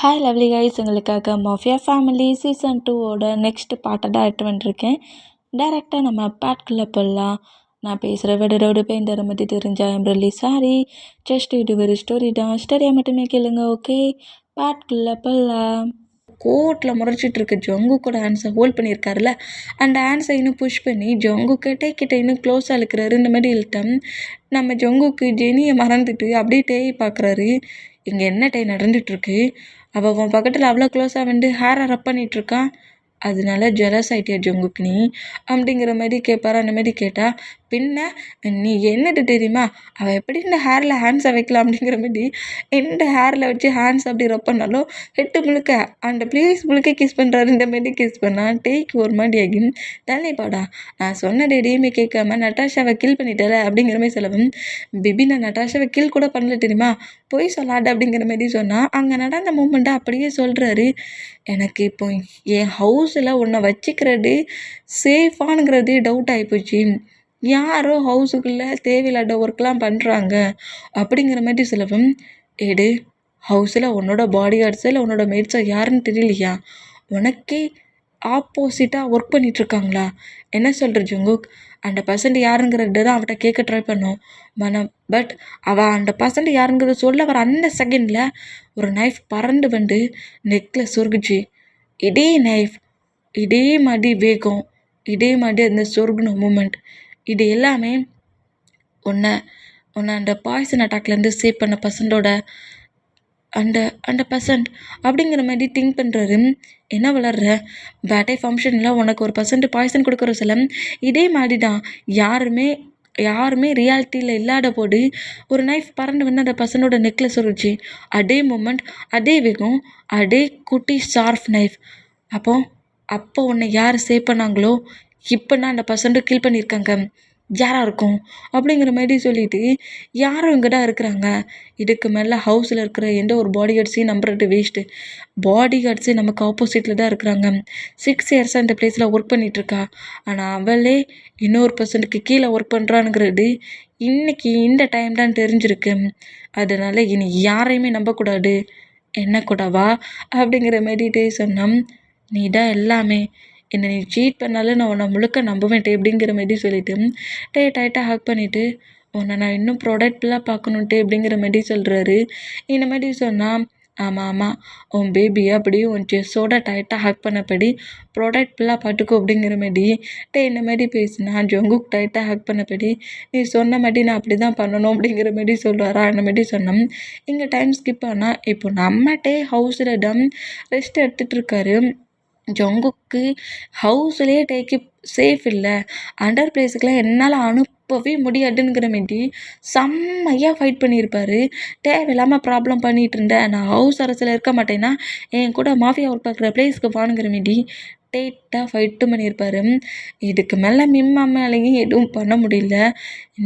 Hi lovely guys, உங்களுக்காக mafia family season 2ஓட next பார்ட்டை தான் எடுத்து வந்துருக்கேன். டேரெக்டாக நம்ம பாட்குள்ளே போடலாம். நான் பேசுகிற விட பெயின் தர மாதிரி தெரிஞ்சா ஐம் ரியலி சாரி. ஜஸ்ட் இது ஒரு ஸ்டோரி தான், ஸ்டோரியை மட்டுமே கேளுங்க. ஓகே, பாட்குள்ளே போடலாம். கோர்ட்டில் முறைச்சிட்டு இருக்க ஜங்குக்கோட ஹேண்ட்ஸை ஹோல்ட் பண்ணியிருக்காருல, அந்த ஹேண்ட்ஸை இன்னும் புஷ் பண்ணி ஜங்குக்கிட்டே இன்னும் க்ளோஸாக இழுக்கிறாரு. இந்த மாதிரி இழுத்தம் நம்ம ஜங்குக்கு ஜெனியை மறந்துட்டு அப்படியே டேய் பார்க்குறாரு. இங்கே என்ன டே நடந்துகிட்ருக்கு? அவள் உன் பக்கத்தில் அவ்வளோ க்ளோஸாக வந்து ஹேரை ரப் பண்ணிகிட்ருக்கான். அதனால ஜெலஸ் ஆகிட்டியா ஜங்குக்கு நீ அப்படிங்கிற மாதிரி கேட்பாரா. அந்த மாதிரி கேட்டால் பின்ன நீ என்னது தெரியுமா, அவள் எப்படி இந்த ஹேரில் ஹேண்ட்ஸை வைக்கலாம் அப்படிங்கிற மாதிரி எந்த ஹேரில் வச்சு ஹேண்ட்ஸ் அப்படி ரப் பண்ணாலும் ஹெட்டு முழுக்க அந்த ப்ளீஸ் முழுக்க கிஸ் பண்ணுறாரு. இந்த மாதிரி கிஸ் பண்ணால் டேக்கு ஒரு மாதிரி ஆகியும் தள்ளிப்பாடா, நான் சொன்னது எதையுமே கேட்காம நட்டாஷாவை கில் பண்ணிட்டல அப்படிங்கிற மாதிரி சொல்லவும், பிபி நான் நட்டாஷாவை கில் கூட பண்ணல தெரியுமா, போய் சொல்லாடு அப்படிங்கிற மாதிரி சொன்னால் அங்கே நடந்த மூமெண்ட்டை அப்படியே சொல்கிறாரு. எனக்கு இப்போ என் ஹவுஸில் உன்னை வச்சுக்கிறது சேஃபானுங்கிறது டவுட் ஆகிப்போச்சு. யாரோ ஹவுஸுக்குள்ளே தேவையில்லாத ஒர்க்லாம் பண்ணுறாங்க அப்படிங்கிற மாதிரி சொல்லவும், ஏடு ஹவுஸில் உன்னோட பாடி கார்ட்ஸோ இல்லை உன்னோட மேட்ஸோ யாருன்னு தெரியலையா, உனக்கே ஆப்போசிட்டாக ஒர்க் பண்ணிகிட்ருக்காங்களா, என்ன சொல்கிற ஜங்குக்? அந்த பர்சன்ட் யாருங்கிறத தான் அவட்ட கேட்க ட்ரை பண்ணோம் மனம். பட் அவள் அந்த பர்சன்ட் யாருங்கிறத சொல்ல வர அந்த செகண்டில் ஒரு நைஃப் பறந்து வந்து நெக்கில் சொருகுச்சு. இதே நைஃப், இதே மாதிரி வேகம், இதே மாதிரி அந்த சொருகுன மூமெண்ட், இது எல்லாமே உன்னை அந்த பாய்சன் அட்டாக்லேருந்து சேவ் பண்ண பர்சன்டோட அந்த பர்சன்ட் அப்படிங்கிற மாதிரி திங்க் பண்ணுறாரு. என்ன வளர்ற பேட்டே ஃபங்க்ஷனில் உனக்கு ஒரு பர்சன்ட் பாய்சன் கொடுக்குற சிலம் இதே மாதிரி தான். யாருமே ரியாலிட்டியில் இல்லாத போது ஒரு நைஃப் பறந்து வந்து அந்த பர்சனோட நெக்கில் சொருச்சு. அதே மூமெண்ட், அதே வேகம், அதே குட்டி ஷார்ப் நைஃப். அப்போ உன்னை யார் சேவ் பண்ணாங்களோ இப்போனா அந்த பர்சன்ட்டு கில் பண்ணியிருக்காங்க. யாராக இருக்கும் அப்படிங்கிற மாதிரி சொல்லிட்டு யாரும் இங்கே தான் இருக்கிறாங்க. இதுக்கு மேலே ஹவுஸில் இருக்கிற எந்த ஒரு பாடி கார்ட்ஸையும் நம்புறது வேஸ்ட்டு. பாடி கார்ட்ஸே நமக்கு ஆப்போசிட்டில் தான் இருக்கிறாங்க. 6 இயர்ஸாக இந்த பிளேஸில் ஒர்க் பண்ணிகிட்ருக்கா. ஆனால் அவளே இன்னொரு பர்சனுக்கு கீழே ஒர்க் பண்ணுறானுங்கிறது இன்றைக்கி இந்த டைம் தான் தெரிஞ்சிருக்கு. அதனால் இனி யாரையுமே நம்பக்கூடாது. என்ன கூடவா அப்படிங்கிற மாதிரி சொன்னோம். நீ தான் எல்லாமே, என்னை நீ சீட் பண்ணாலும் நான் உன்னை முழுக்க நம்புவேன் அப்படிங்கிற மாதிரி சொல்லிவிட்டு டைட்டாக ஹக் பண்ணிவிட்டு உன்னை நான் இன்னும் ப்ராடக்ட்லாம் பார்க்கணுன்ட்டு அப்படிங்கிற மாதிரி சொல்கிறாரு. இந்த மாதிரி சொன்னால் ஆமாம் உன் பேபி அப்படியே உன் செஸ்ஸோட டைட்டாக ஹக் பண்ணபடி ப்ராடக்ட்லாம் பார்த்துக்கோ அப்படிங்கிற மாதிரி இந்த மாதிரி பேசினா ஜங்குக் டைட்டாக ஹக் பண்ணபடி நீ சொன்ன மாதிரி நான் அப்படி தான் பண்ணணும் அப்படிங்கிற மாதிரி சொல்கிறாரா. அந்த மாதிரி சொன்னோம். இங்கே டைம் ஸ்கிப் ஆனால் இப்போ நம்மகிட்டே ஹவுஸில் தான் ரெஸ்ட் எடுத்துகிட்டு இருக்காரு. ஜங்குக்கு ஹவுஸ்லேயே டேக்கு சேஃப் இல்லை, அண்டர் பிளேஸுக்கெலாம் என்னால் அனுப்பவே முடியாதுங்கிற மாரி செம்மையாக ஃபைட் பண்ணியிருப்பார். தேவையில்லாமல் ப்ராப்ளம் பண்ணிகிட்டு இருந்தேன், நான் ஹவுஸ் அரசில் இருக்க மாட்டேன்னா என் கூட மாஃபியா ஒர்க் பார்க்குற பிளேஸ்க்கு வானுங்கிற மாரி டேட்டாக ஃபைட்டும் பண்ணியிருப்பார். இதுக்கு மேலே மிம்மா மேலேயும் எதுவும் பண்ண முடியல.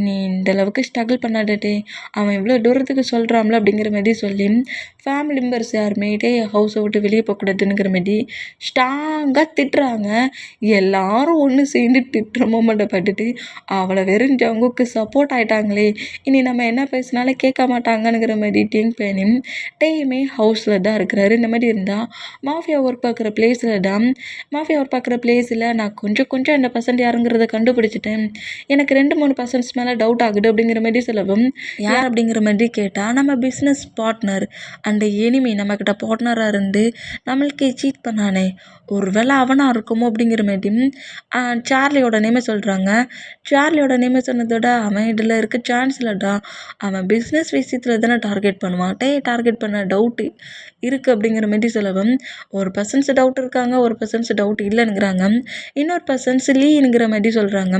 நீ இந்தளவுக்கு ஸ்ட்ரகிள் பண்ணாடே, அவன் இவ்வளோ தூரத்துக்கு சொல்கிறான்ல அப்படிங்கிற மாதிரி சொல்லி ஃபேமிலி மெம்பர்ஸ் யாருமே ஹவுஸை விட்டு வெளியே போகக்கூடாதுங்கிற மாதிரி ஸ்ட்ராங்காக திட்டுறாங்க. எல்லாரும் ஒன்று சேர்ந்து திட்டுற மூமெண்ட்டை பட்டுட்டு அவளை வெறும் ஜங்குக்கு சப்போர்ட் ஆகிட்டாங்களே, இனி நம்ம என்ன பேசினாலும் கேட்க மாட்டாங்கங்கிற மாதிரி திங்க் பண்ணி டேயுமே ஹவுஸில் தான் இருக்கிறாரு. இந்த மாதிரி இருந்தால் மாஃபியா ஒர்க் பார்க்குற பிளேஸில் நான் கொஞ்சம் அந்த பர்சன்ட் யாருங்கிறத கண்டுபிடிச்சிட்டேன். எனக்கு 2-3 பர்சன்ட்ஸ் மேலே டவுட் ஆகுது அப்படிங்கிற மாதிரி சொல்லவும், யார் அப்படிங்கிற மாதிரி கேட்டால் நம்ம பிஸ்னஸ் பார்ட்னர் அந்த எனிமி நம்மக்கிட்ட பார்ட்னராக இருந்து நம்மளுக்கு சீட் பண்ணானே, ஒரு வேளை அவனாக இருக்குமோ அப்படிங்கிற மாதிரி சார்லியோட நேமை சொல்கிறாங்க. சார்லியோட நேமை சொன்னதோட அவன் இதில் இருக்க சான்ஸ் இல்லைடா, அவன் பிஸ்னஸ் விஷயத்தில் தானே டார்கெட் பண்ணுவான், டார்கெட் பண்ண டவுட்டு இருக்குது அப்படிங்கிற மாதிரி சொல்லவும், ஒரு பர்சன்ஸ் டவுட் இருக்காங்க, ஒரு பர்சன்ஸ் டவுட் இல்லைங்கிறாங்க, இன்னொரு பர்சன்ஸ் லீங்கிற மாதிரி சொல்கிறாங்க.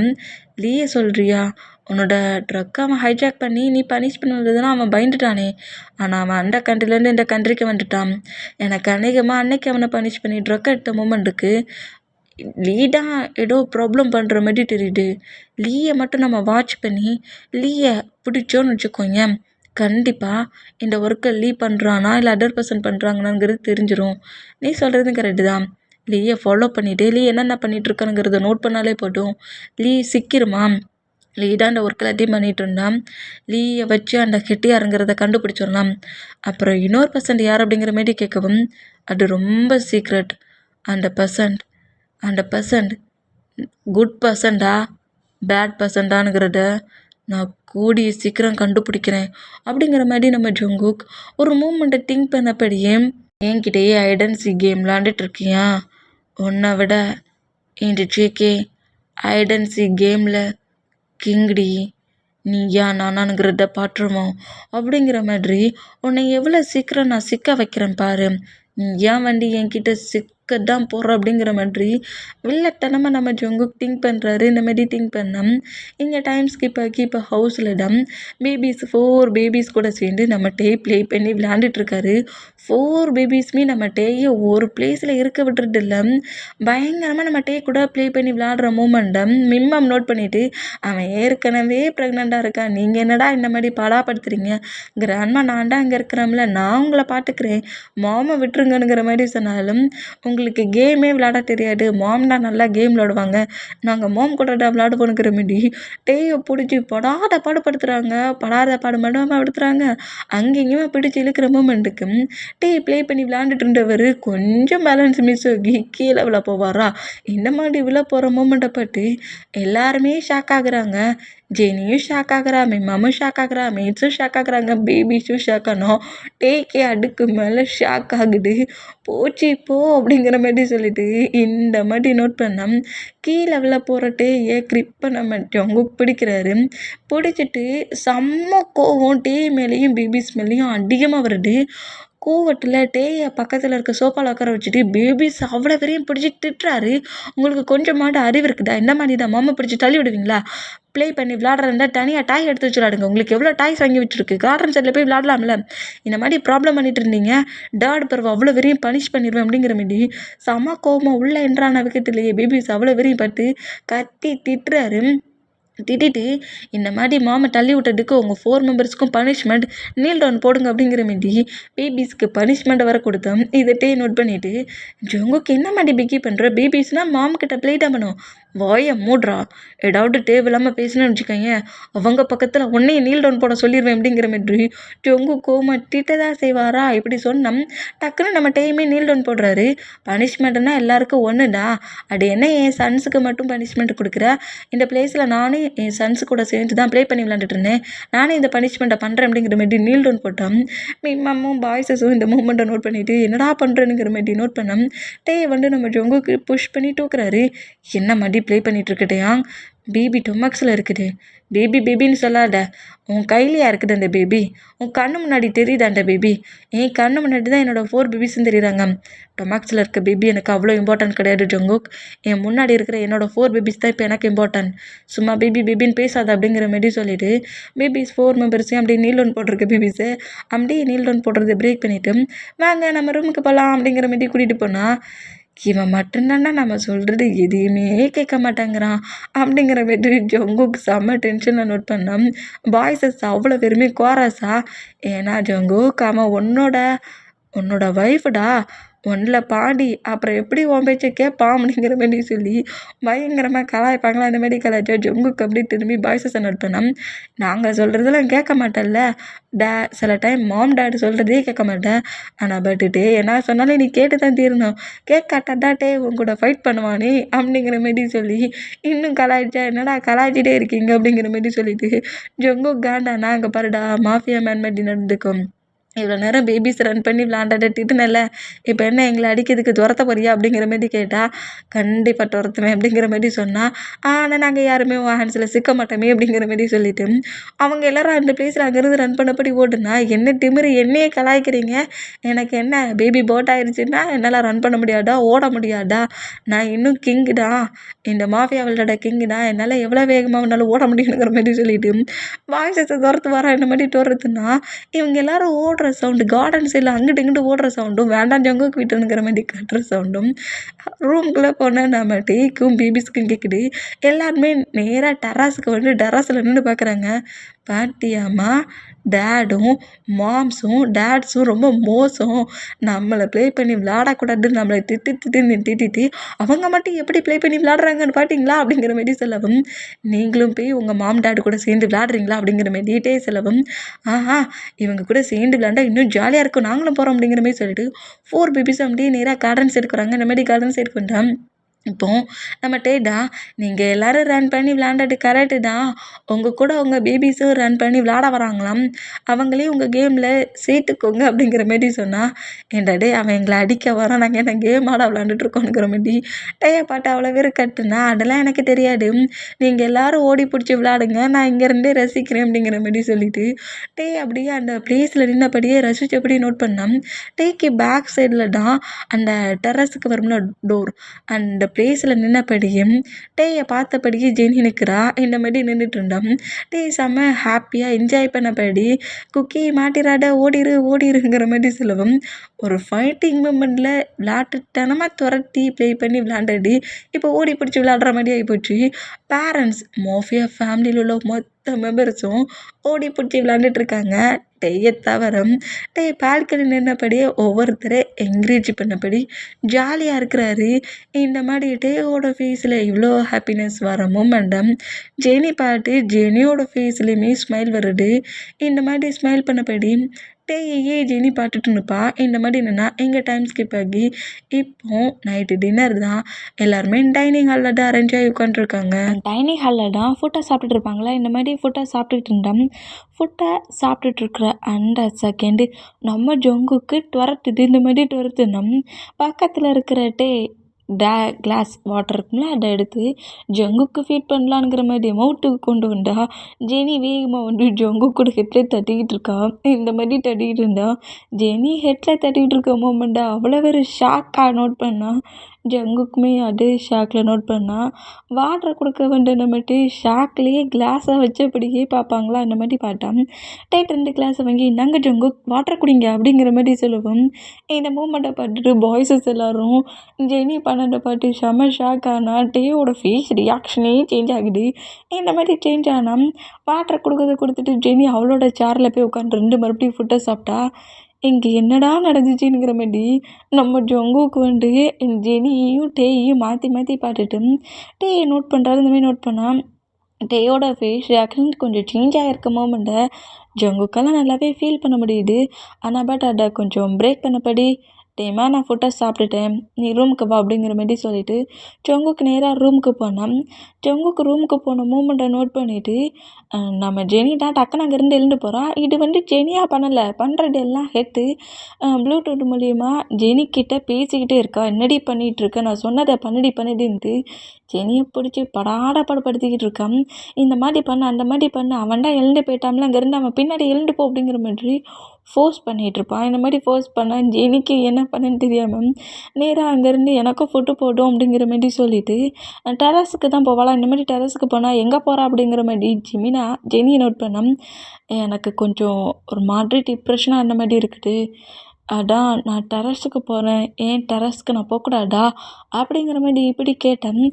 லீயை சொல்கிறியா, உன்னோட ட்ரக்கை அவன் ஹைஜாக் பண்ணி நீ பனிஷ் பண்ணுறதுனா அவன் பயந்துட்டானே, ஆனால் அவன் அந்த கண்ட்ரிலேருந்து இந்த கண்ட்ரிக்கு வந்துட்டான். எனக்கு அநேகமாக அன்னைக்கு அவனை பனிஷ் பண்ணி ட்ரக் எடுத்த மூமெண்ட்டுக்கு லீ தான் ஏதோ ப்ராப்ளம் பண்ணுற மாதிரி தெரியுது. லீயை மட்டும் நம்ம வாட்ச் பண்ணி லீயை பிடிச்சோன்னு வச்சுக்கோங்க, கண்டிப்பாக இந்த ஒர்க்கை லீ பண்ணுறானா இல்லை அதர் பர்சன் பண்ணுறாங்களாங்கிறது தெரிஞ்சிடும். நீ சொல்கிறது கரெக்டு தான். லீயை ஃபாலோ பண்ணிவிட்டு லீ என்னென்ன பண்ணிகிட்ருக்கானுங்கிறத நோட் பண்ணாலே போட்டும், லீ சிக்கிருமா. லீ தான் அந்த ஒர்க் எல்லாத்தையும் பண்ணிட்டு இருந்தான். லீயை வச்சு அந்த கெட்டியாருங்கிறத கண்டுபிடிச்சிடலாம். அப்புறம் இன்னொரு பர்சன்ட் யார் அப்படிங்கிற மாரி கேட்கவும், அது ரொம்ப சீக்ரெட். அந்த பர்சன்ட் அந்த பர்சன்ட் குட் பர்சன்டா பேட் பர்சன்டானுங்கிறத நான் கூடிய சீக்கிரம் கண்டுபிடிக்கிறேன் அப்படிங்கிற மாதிரி நம்ம ஜங்குக் ஒரு மூமெண்ட்டை திங்க் பண்ணப்படியே, என்கிட்டயே ஐடன்சி கேம் விளாண்டுட்டு இருக்கியா? உன்னை விட இந்த ஜேகே ஐடன்சி கேமில் கிங்டி நீயா நானானுங்கிறத பாட்டுருவோம் அப்படிங்கிற மாதிரி உன்னை எவ்வளோ சீக்கிரம் நான் சிக்க வைக்கிறேன் பாரு. நீ ஏன் வண்டி என்கிட்ட தான் போடுற அப்படிங்கிற மாதிரி வில்லத்தனமாக நம்ம ஜங்குக் திங்க் பண்ணுறாரு. இந்த மாதிரி திங்க் பண்ணோம். இங்கே டைம் ஸ்கிப் ஆகி இப்போ ஹவுஸில் தான் பேபிஸ் 4 பேபிஸ் கூட சேர்ந்து நம்ம டே ப்ளே பண்ணி விளையாண்டுட்ருக்காரு. 4 பேபிஸுமே நம்ம டேயை ஒரு பிளேஸில் இருக்க விட்டுறது இல்லை. பயங்கரமாக நம்ம டே கூட ப்ளே பண்ணி விளையாடுற மூமெண்ட்டை மிம்மம் நோட் பண்ணிவிட்டு, அவன் ஏற்கனவே ப்ரெக்னெண்ட்டாக இருக்கான், நீங்கள் என்னடா இந்த மாதிரி பாடாப்படுத்துறீங்க? கிராண்ட்மா நான் தான் அங்கே இருக்கிறோம்ல, நான் உங்களை பார்த்துக்கிறேன், மாமை விட்டுருங்கனுங்கிற மாதிரி சொன்னாலும், உங்களுக்கு கேமே விளையாட தெரியாது, மாம் தான் நல்லா கேம் விளையாடுவாங்க, நாங்கள் மாம் கூட தான் விளையாடுவோனுங்கிற மாரி டேயை பிடிச்சி படாத பாடுபடுத்துகிறாங்க. படாத பாடு மட்டும் படுத்துகிறாங்க. அங்கேயுமே பிடிச்சி இழுக்கிற மூமெண்ட்டுக்கு டே ப்ளே பண்ணி விளையாண்டுட்டு இருந்தவர் கொஞ்சம் பேலன்ஸ் மிஸ் ஆகி கீழே விழ போவாரா? இந்த மாதிரி விழ போகிற மூமெண்ட்டை பற்றி எல்லாருமே ஷாக் ஆகுறாங்க. ஜெனியும் ஷாக் ஆகுறா, மிம்மாவும் ஷாக் ஆகுறா, மேட்ஸும் ஷாக் ஆகுறாங்க, பேபிஸும் ஷாக் ஆனோம். டேக்கே அடுக்கு மேலே ஷாக் ஆகுது. போச்சு போ அப்படிங்கிற மாதிரி சொல்லிட்டு இந்த மாதிரி நோட் பண்ணோம். கீழே விழ போகிற டேயை கிரிப் பண்ண மாட்டவங்க பிடிக்கிறாரு. பிடிச்சிட்டு செம்ம கோவம் டே மேலேயும் பேபிஸ் மேலேயும் அதிகமாக வருது. கோவத்தில் டேயை பக்கத்தில் இருக்க சோஃபாவில் உட்கார வச்சுட்டு பேபிஸ் அவ்வளோ வரையும் பிடிச்சி திட்டுறாரு. உங்களுக்கு கொஞ்சமாட்டு அறிவு இருக்குதா? இந்த மாதிரி தான் மாமா பிடிச்சி தள்ளி விடுவீங்களா? ப்ளே பண்ணி விளாட்றதா தனியாக டாய் எடுத்து வச்சு விளாடுங்க. உங்களுக்கு எவ்வளோ டாய்ஸ் வாங்கி வச்சுருக்கு, கார்டன் சைடில் போய் விளாட்லாம்ல. இந்த மாதிரி ப்ராப்ளம் பண்ணிட்டு இருந்தீங்க, டாட் பருவம் அவ்வளோ வெறியும் பனிஷ் பண்ணிடுவேன் அப்படிங்கிற மாரி செம கோபமாக உள்ளே என்றான விக்கெட்டுலையே பேபிஸ் அவ்வளோ வெறியும் பட்டு கத்தி திட்டுறாரு. திட்டிட்டு இந்த மாதிரி மாமை தள்ளி விட்டதுக்கு உங்கள் 4 மெம்பர்ஸ்க்கும் பனிஷ்மெண்ட் நீல் டவுன் போடுங்க அப்படிங்கிற மாரி பேபிஸ்க்கு பனிஷ்மெண்ட் வர கொடுத்தோம். இதை நோட் பண்ணிவிட்டு ஜங்குக்கு என்ன மாதிரி பிக்கி பண்ணுற, பேபிஸ்னால் மாம்கிட்ட ப்ளே தான் பண்ணும், வாயை மூட்றா, ஏதாவது தேவையில்லாமல் பேசணும்னு வச்சுக்கோங்க, அவங்க பக்கத்தில் உன்னையும் நீல் டவுன் போட சொல்லிடுவேன் அப்படிங்கிற மாதிரி ஜங்கு கோமா திட்ட தான் செய்வாரா? இப்படி சொன்னோம். டக்குன்னு நம்ம டைமே நீல் டவுன் போடுறாரு. பனிஷ்மெண்ட்னா எல்லாருக்கும் ஒன்று தான், அது என்ன என் சன்ஸுக்கு மட்டும் பனிஷ்மெண்ட் கொடுக்குற? இந்த பிளேஸில் நானே என் சன்ஸு கூட சேர்ந்து தான் ப்ளே பண்ணி விளாண்டுட்டு இருந்தேன், நானே இந்த பனிஷ்மெண்ட்டை பண்ணுறேன் அப்படிங்கிற மாதிரி நீல் டவுன் போட்டோம். மிம்மமும் பாய்ஸஸும் இந்த மூமெண்ட்டை நோட் பண்ணிவிட்டு என்னடா பண்ணுறேனுங்கிற மாதிரி நோட் பண்ணோம். டேயை நம்ம ஜங்குக்கு புஷ் பண்ணி தூக்குறாரு. என்ன மாதிரி ப்ளே பண்ணிகிட்ருக்கட்டையா? பேபி டொமக்ஸில் இருக்குது. பேபின்னு சொல்லாத, உன் கையிலையா இருக்குது அந்த பேபி? உன் கண்ணு முன்னாடி தெரியுது அந்த பேபி? என் கண்ணு முன்னாடி தான் என்னோடய 4 பேபிஸும் தெரியுறாங்க. டொமக்ஸில் இருக்க பேபி எனக்கு அவ்வளோ இம்பார்ட்டன்ட் கிடையாது ஜங்குக். என் முன்னாடி இருக்கிற என்னோடய 4 பேபிஸ் தான் இப்போ எனக்கு இம்பார்ட்டன்ட். சும்மா பேபின்னு பேசாத அப்படிங்கிற மாதிரி சொல்லிவிட்டு பேபிஸ் 4 மெம்பர்ஸையும் அப்படியே நீல் டவுன் போட்டிருக்க பேபிஸை அப்படியே நீல் டவுன் போடுறதை பிரேக் பண்ணிவிட்டு வாங்க நம்ம ரூமுக்கு போகலாம் அப்படிங்கிற மாதிரி கூட்டிகிட்டு போனால், இவன் மட்டும்தானே நம்ம சொல்கிறது எதையுமே கேட்க மாட்டேங்கிறான் அப்படிங்கிற மாதிரி ஜங்குக்கு செம்ம டென்ஷனில் நோட் பண்ணோம். பாய்ஸஸ் அவ்வளோ பேருமே கோரஸா, ஏன்னா ஜங்குக் அவன் உன்னோட ஒய்ஃபுடா, ஒன்றில் பாடி, அப்புறம் எப்படி உன் பேச்சை கேட்பான் அப்படிங்கிற மாதிரி சொல்லி பயங்கரமாக கலாய்ப்பாங்களா? அந்த மாதிரி கலாய்ச்சா ஜங்குக்கு அப்படி திரும்பி பாய்ஸஸை நோட் பண்ணோம். நாங்கள் சொல்கிறதெல்லாம் கேட்க மாட்டேன்ல, சில டைம் மாம் டேட் சொல்கிறதே கேட்க மாட்டேன், ஆனால் பட் டே என்ன சொன்னாலும் நீ கேட்டு தான் தீரணும், கேட்காட்டா டே உன் கூட ஃபைட் பண்ணுவானே அப்படிங்கிற மாதிரி சொல்லி இன்னும் கலாய்ச்சா, என்னடா கலாய்ச்சிட்டே இருக்கீங்க அப்படிங்கிற மாதிரி சொல்லிட்டு ஜங்கு காண்டா நாங்கள் பாருடா மாஃபியா மேன் மாதிரி நடந்துக்கும். இவ்வளோ நேரம் பேபிஸ் ரன் பண்ணி விளாண்டாட திட்டுனல, இப்போ என்ன எங்களை அடிக்கிறதுக்கு துரத்த போறியா அப்படிங்கிற மாதிரி கேட்டால், கண்டிப்பாக துரத்துவேன் அப்படிங்கிற மாதிரி சொன்னால், ஆனால் நாங்கள் யாருமே உன் ஹேண்ட்ஸில் சிக்க மாட்டோமே அப்படிங்கிற மாதிரி சொல்லிட்டு அவங்க எல்லோரும் அந்த பிளேஸில் அங்கேருந்து ரன் பண்ணபடி ஓடுனா, என்ன திமிரு என்னையே கலாய்க்கிறீங்க? எனக்கு என்ன பேபி போட் ஆயிடுச்சுன்னா என்னால் ரன் பண்ண முடியாதா, ஓட முடியாதா? நான் இன்னும் கிங்கு தான், இந்த மாஃபியா விளையாட கிங்கு தான், என்னால் எவ்வளோ வேகமாக என்னால் ஓட முடியுங்கிற மாதிரி சொல்லிட்டு வாய்ஸஸை துரத்து வர இந்த மாதிரி தோறதுன்னா, இவங்க எல்லோரும் ஓடுற சவுண்டு, கார்டன் சைடில் அங்கிட்டு இங்கிட்டு ஓடுற சவுண்டும், வேண்டாம் ஜங்குக்கு விட்டுனுங்கிற மாதிரி கட்டுற சவுண்டும் ரூம்குள்ளே போனால் நம்ம டேக்கும் பேபிஸ்க்கும் கேட்குது. எல்லாருமே நேராக டெராஸுக்கு டெராஸில் நின்று பார்க்குறாங்க. பாட்டியாம்மா டேடும் மாம்ஸும் டேட்ஸும் ரொம்ப மோசம், நம்மளை ப்ளே பண்ணி விளையாடக்கூடாதுன்னு நம்மளை திட்டிட்டு அவங்க மட்டும் எப்படி ப்ளே பண்ணி விளையாடுறாங்கன்னு பார்த்தீங்களா அப்படிங்கிற மாரி சொல்லவும், நீங்களும் போய் உங்கள் மாம் டேடு கூட சேர்ந்து விளையாடுறீங்களா அப்படிங்கிற மாரிட்டே சொல்லவும், ஆஹா இவங்க கூட சேர்ந்து விளையாண்டா இன்னும் ஜாலியாக இருக்கும், நாங்களும் போகிறோம் அப்படிங்கிற மாதிரி சொல்லிட்டு 4 பேபிஸும் அப்படியே நேராக கார்டன் சைடு போகிறாங்க. இந்த மாதிரி கார்டன் சைடு கொண்டான் இப்போ நம்ம டேடா, நீங்கள் எல்லோரும் ரன் பண்ணி விளையாண்டது கரெக்டு தான், உங்கள் கூட உங்கள் பேபிஸும் ரன் பண்ணி விளையாட வராங்களாம், அவங்களையும் உங்கள் கேமில் சேர்த்துக்கோங்க அப்படிங்கிற மாரி சொன்னால், ஏன்டா டே அவன் எங்களை அடிக்க வரான், நாங்கள் என்ன கேம் ஆட விளையாண்டுட்ருக்கோங்கிற மாரி டேயை பாட்டு அவ்வளோ பேர் கட்டுனா, அதெல்லாம் எனக்கு தெரியாது, நீங்கள் எல்லோரும் ஓடி பிடிச்சி விளையாடுங்க, நான் இங்கேருந்தே ரசிக்கிறேன் அப்படிங்கிற மாரி சொல்லிவிட்டு டே அப்படியே அந்த ப்ளேஸில் நின்னபடியே ரசித்தபடி நோட் பண்ணான். டேக்கு பேக் சைடில் தான் அந்த டெரஸுக்கு வரும்ல டோர், அந்த ப்ளேஸில் நின்னபடியும் டேயை பார்த்தபடியே ஜெனி நிற்கிறா. இந்த மாதிரி நின்றுட்டு இருந்தான். டே செம்ம ஹாப்பியாக என்ஜாய் பண்ணபடி குக்கி மாட்டிராட ஓடிருங்கிற மாதிரி சொல்லவும், ஒரு ஃபைட்டிங் மூமெண்ட்டில் விளையாட்டுத்தனமாக துரத்தி ப்ளே பண்ணி விளையாண்டடி இப்போ ஓடி பிடிச்சி விளையாடுற மாதிரி ஆகிப்போச்சு. பேரண்ட்ஸ் மாஃபியா ஃபேமிலியில் உள்ள மொத்த மெம்பர்ஸும் ஓடி பிடிச்சி விளையாண்டுட்ருக்காங்க. டேயை தவிர டே பால்கனி நின்னபடியே ஒவ்வொருத்தரை என்கரேஜ் பண்ணபடி ஜாலியாக இருக்கிறாரு. இந்த மாதிரி டேயோட ஃபேஸில் இவ்வளோ ஹாப்பினஸ் வர மூமெண்டம் ஜெனி பார்த்து ஜெனியோட ஃபேஸ்லேயுமே ஸ்மைல் வருது. இந்த மாதிரி ஸ்மைல் பண்ணபடி டேயே ஜெனி பார்த்துட்டு நிற்பா. இந்த மாதிரி என்னென்னா எங்கள் டைம் ஸ்கிப் ஆகி இப்போ நைட்டு டின்னர் தான், எல்லாருமே டைனிங் ஹாலில் தான் அரேஞ்ச் ஆகி உட்காந்துருக்காங்க. டைனிங் ஹாலில் தான் ஃபுட்டை சாப்பிட்டுட்டு இருப்பாங்களா. இந்த மாதிரி ஃபுட்டை சாப்பிட்டுட்டு இருந்தோம். ஃபுட்டை சாப்பிட்டுட்டு இருக்கிற அந்த செகண்டு நம்ம ஜொங்குக்கு துரத்துது. இந்த மாதிரி துரத்துனோம். பக்கத்தில் இருக்கிற கிளாஸ் வாட்டர் இருக்குங்களா, அதை எடுத்து ஜங்குக்கு ஃபீட் பண்ணலாங்கிற மாதிரி மவுத்துக்கு கொண்டு வந்தா ஜெனி வேகமாக வந்து ஜங்கு கூட ஹெட்டில் தட்டிக்கிட்டு இருக்கா. இந்த மாதிரி தட்டிக்கிட்டு இருந்தா ஜெனி ஹெட்டில் தட்டிக்கிட்டு இருக்க மூமெண்ட்டா அவ்வளோ ஒரு ஷாக்காக நோட் பண்ணா. ஜங்குக்குமே அதே ஷாக்கில் நோட் பண்ணால் வாட்டர் கொடுக்க வேண்டிய நம்மட்டு ஷாக்லேயே கிளாஸை வச்சபடியே பார்ப்பாங்களா. அந்த மாதிரி பார்த்தான். 2 கிளாஸை வாங்கி இந்தாங்க ஜங்கு வாட்டர் குடிங்க அப்படிங்கிற மாதிரி சொல்லுவோம். இந்த மூமெண்ட்டை பார்த்துட்டு பாய்ஸஸ் எல்லோரும் ஜெனி பண்ணதை பார்த்து செம ஷாக் ஆனால் டேயோட ஃபேஸ் ரியாக்ஷனே சேஞ்ச் ஆகுது. இந்த மாதிரி சேஞ்ச் ஆனால் வாட்டர் கொடுத்துட்டு ஜெனி அவளோட சேரில் போய் உட்காந்து மறுபடியும் ஃபுட்டை சாப்பிட்டா. இங்கே என்னடா நடந்துச்சுங்கிற மாதிரி நம்ம ஜங்குக்கு வந்து ஜெனியையும் டேயையும் மாற்றி பார்த்துட்டு டேயை நோட் பண்ணுறாரு. இந்த மாதிரி நோட் பண்ணால் டேயோட ஃபேஸ் ரியாக்ஷன் கொஞ்சம் சேஞ்ச் ஆகிருக்க மூமெண்ட்டை ஜங்குக்கெல்லாம் நல்லாவே ஃபீல் பண்ண முடியுது. ஆனால் பட் அதை கொஞ்சம் பிரேக் பண்ணபடி டேமா நான் ஃபுட்டை சாப்பிட்டுட்டேன், நீ ரூமுக்கு வா அப்படிங்கிற மாதிரி சொல்லிவிட்டு ஜங்குக்கு நேராக ரூமுக்கு போனேன். ஜங்குக்கு ரூமுக்கு போன மூமெண்ட்டை நோட் பண்ணிவிட்டு நம்ம ஜெனி தான் டக்குன்னு அங்கேருந்து எழுந்து போகிறா. இது வந்து ஜெனியாக பண்ணலை, பண்ணுறது எல்லாம் ஹெட்டு ப்ளூடூத் மூலிமா ஜெனிக்கிட்ட பேசிக்கிட்டே இருக்கா. என்னடி பண்ணிகிட்ருக்க, நான் சொன்னதை பண்ணிடுன்ட்டு ஜெனியை பிடிச்சி படாடப்படுத்திக்கிட்டு இருக்கான். இந்த மாதிரி பண்ண அந்த மாதிரி பண்ண, அவன்டா எழுந்து போயிட்டான்ல, அங்கேருந்து அவன் பின்னாடி எழுந்து போ அப்படிங்கிற மாதிரி ஃபோர்ஸ் பண்ணிகிட்ருப்பான். இந்த மாதிரி ஃபோர்ஸ் பண்ணால் ஜெனிக்கு என்ன பண்ணுன்னு தெரியாமல் நேராக அங்கேருந்து எனக்கும் ஃபுட்டு போடும் அப்படிங்கிற மாதிரி சொல்லிவிட்டு டெரஸுக்கு தான் போவாளா. இந்த மாதிரி டெரஸுக்கு போனால் எங்கே போகிறா அப்படிங்கிற மாதிரி ஜெனியை நோட் பண்ணேன். எனக்கு கொஞ்சம் ஒரு மாதிரி டிப்ரெஷனாக அந்த மாதிரி இருக்குது, அதான் நான் டெரஸுக்கு போகிறேன், ஏன் டெரஸ்க்கு நான் போகக்கூடாதா அப்படிங்கிற மாதிரி இப்படி கேட்டேன்.